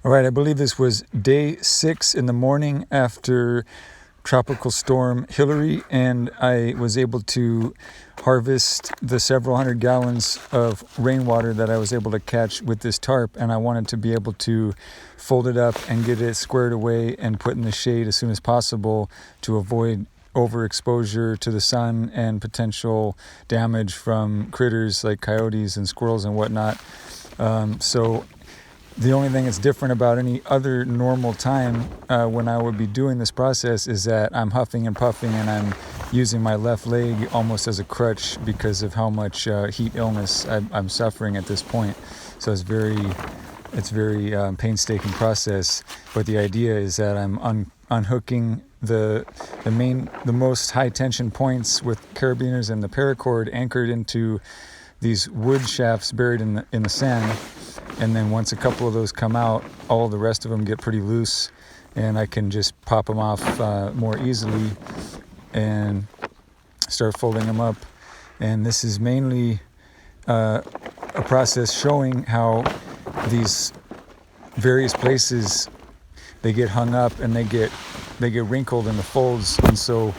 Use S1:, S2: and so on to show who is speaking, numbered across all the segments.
S1: All right, I believe this was day 6 in the morning after Tropical Storm Hillary, and I was able to harvest the several hundred gallons of rainwater that I was able to catch with this tarp, and I wanted to be able to fold it up and get it squared away and put in the shade as soon as possible to avoid overexposure to the sun and potential damage from critters like coyotes and squirrels and whatnot. So the only thing that's different about any other normal time when I would be doing this process is that I'm huffing and puffing and I'm using my left leg almost as a crutch because of how much heat illness I'm suffering at this point. So it's very painstaking process. But the idea is that I'm unhooking the most high tension points with carabiners and the paracord anchored into these wood shafts buried in the sand. And then once a couple of those come out, all the rest of them get pretty loose and I can just pop them off more easily and start folding them up. And this is mainly a process showing how these various places, they get hung up and they get wrinkled in the folds. And so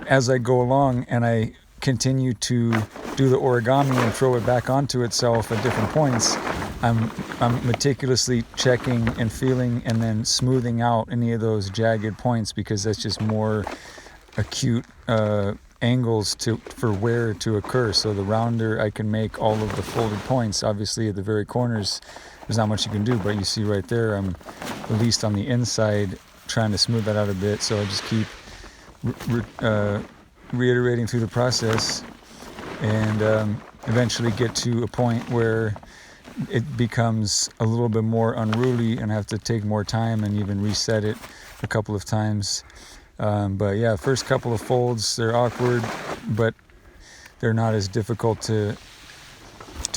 S1: as I go along and I continue to do the origami and throw it back onto itself at different points, I'm meticulously checking and feeling and then smoothing out any of those jagged points, because that's just more acute angles for wear to occur. So the rounder I can make all of the folded points, obviously at the very corners there's not much you can do, but you see right there I'm at least on the inside trying to smooth that out a bit. So I just keep reiterating through the process and eventually get to a point where it becomes a little bit more unruly and I have to take more time and even reset it a couple of times. But yeah, first couple of folds, they're awkward, but they're not as difficult to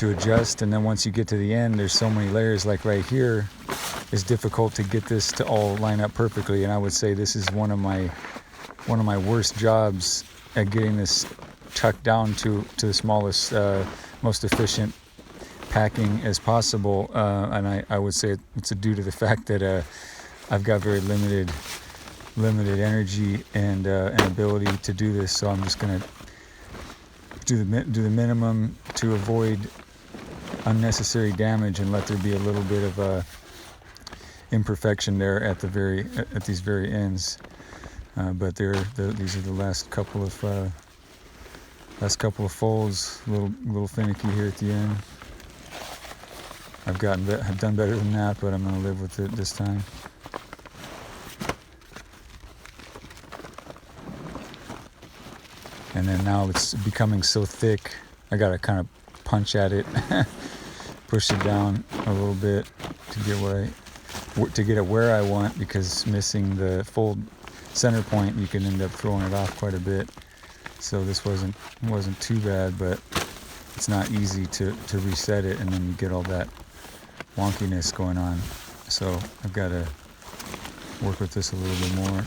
S1: adjust. And then once you get to the end, there's so many layers. Like right here, it's difficult to get this to all line up perfectly. And I would say this is one of my worst jobs at getting this tucked down to the smallest, most efficient packing as possible. And I would say it's due to the fact that I've got very limited energy and ability to do this. So I'm just gonna do the minimum to avoid unnecessary damage and let there be a little bit of imperfection there at these very ends. But these are the last couple of folds. A little finicky here at the end. I've done better than that, but I'm gonna live with it this time. And then now it's becoming so thick, I gotta kind of punch at it, push it down a little bit to get it where I want, because missing the fold center point, you can end up throwing it off quite a bit. So this wasn't too bad, but it's not easy to reset it, and then you get all that wonkiness going on. So I've got to work with this a little bit more.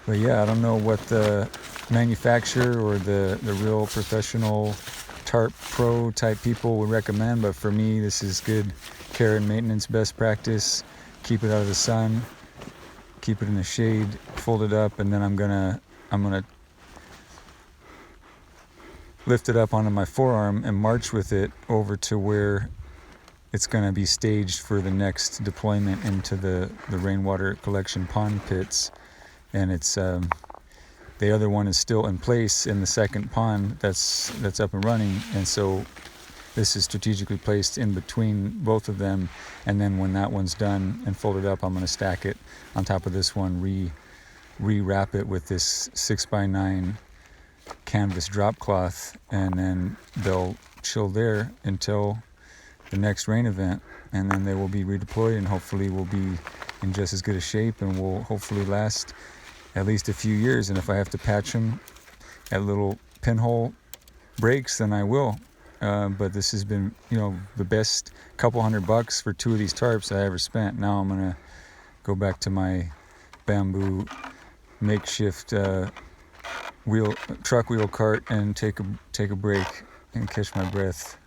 S1: But yeah, I don't know what the manufacturer or the real professional Tarp pro type people would recommend, but for me this is good care and maintenance best practice. Keep it out of the sun, keep it in the shade, fold it up, and then I'm gonna lift it up onto my forearm and march with it over to where it's gonna be staged for the next deployment into the rainwater collection pond pits. And it's the other one is still in place in the second pond that's up and running, and so this is strategically placed in between both of them. And then when that one's done and folded up, I'm going to stack it on top of this one, re-wrap it with this 6x9 canvas drop cloth, and then they'll chill there until the next rain event, and then they will be redeployed and hopefully will be in just as good a shape and will hopefully last at least a few years. And if I have to patch them at little pinhole breaks, then I will. But this has been, the best couple $100 for 2 of these tarps I ever spent. Now I'm gonna go back to my bamboo makeshift truck wheel cart and take a break and catch my breath.